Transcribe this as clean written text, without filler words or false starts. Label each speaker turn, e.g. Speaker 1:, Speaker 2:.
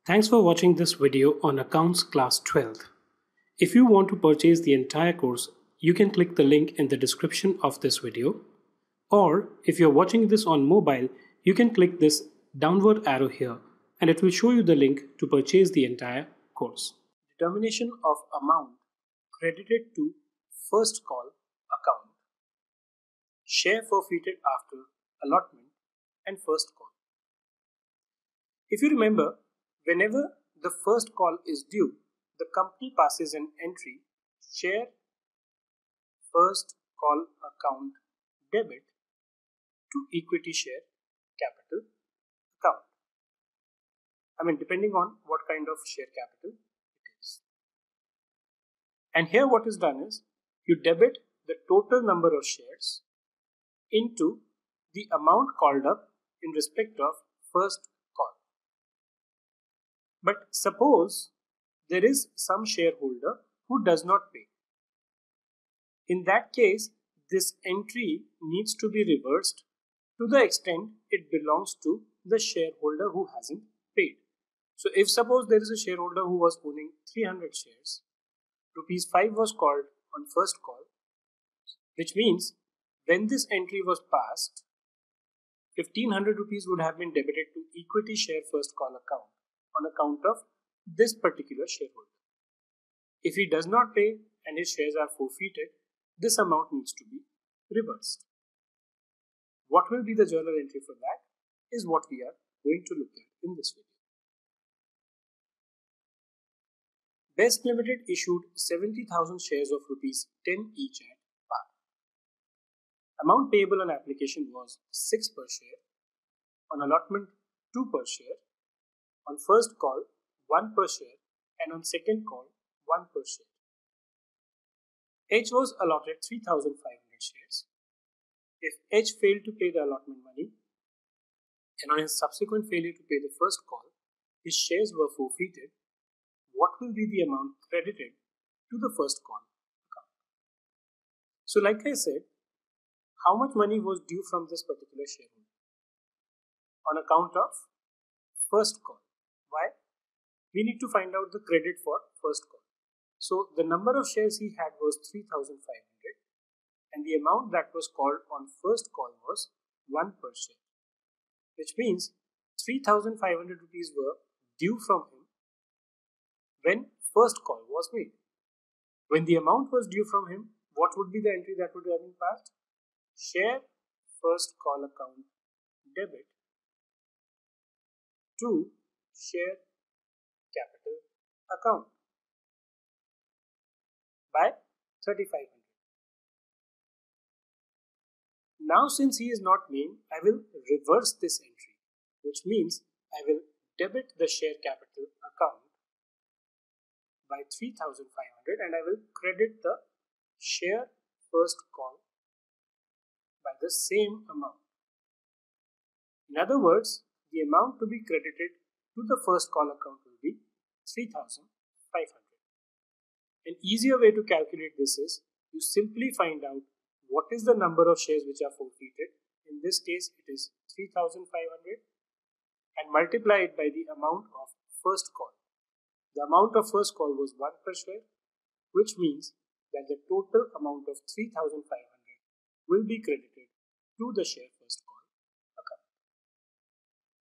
Speaker 1: Thanks for watching this video on Accounts Class 12th. If you want to purchase the entire course, you can click the link in the description of this video. Or if you're watching this on mobile, you can click this downward arrow here and it will show you the link to purchase the entire course. Determination of amount credited to first call account, share forfeited after allotment and first call. If you remember, whenever the first call is due, the company passes an entry, share first call account debit to equity share capital account. Depending on what kind of share capital it is. And here what is done is, you debit the total number of shares into the amount called up in respect of first call. But suppose there is some shareholder who does not pay. In that case, this entry needs to be reversed to the extent it belongs to the shareholder who hasn't paid. So if suppose there is a shareholder who was owning 300 shares, rupees 5 was called on first call, which means when this entry was passed, 1500 rupees would have been debited to equity share first call account on account of this particular shareholder. If he does not pay and his shares are forfeited, this amount needs to be reversed. What will be the journal entry for that is what we are going to look at in this video. Best Limited issued 70,000 shares of rupees 10 each at par. Amount payable on application was 6 per share, on allotment 2 per share, on first call 1 per share, and on second call 1 per share. H was allotted 3,500 shares. If H failed to pay the allotment money, and on his subsequent failure to pay the first call, his shares were forfeited, what will be the amount credited to the first call account? So like I said, how much money was due from this particular shareholder? On account of first call. Why? We need to find out the credit for first call. So the number of shares he had was 3,500 and the amount that was called on first call was 1 per share, which means 3,500 rupees were due from him when first call was made. When the amount was due from him, what would be the entry that would have been passed? Share first call account debit to share capital account by 3,500. Now since he is not named, I will reverse this entry, which means I will debit the share capital account by 3,500 and I will credit the share first call by the same amount. In other words, the amount to be credited to the first call account will be 3,500. An easier way to calculate this is you simply find out what is the number of shares which are forfeited. In this case, it is 3,500 and multiply it by the amount of first call. The amount of first call was 1 per share, which means that the total amount of 3,500 will be credited to the share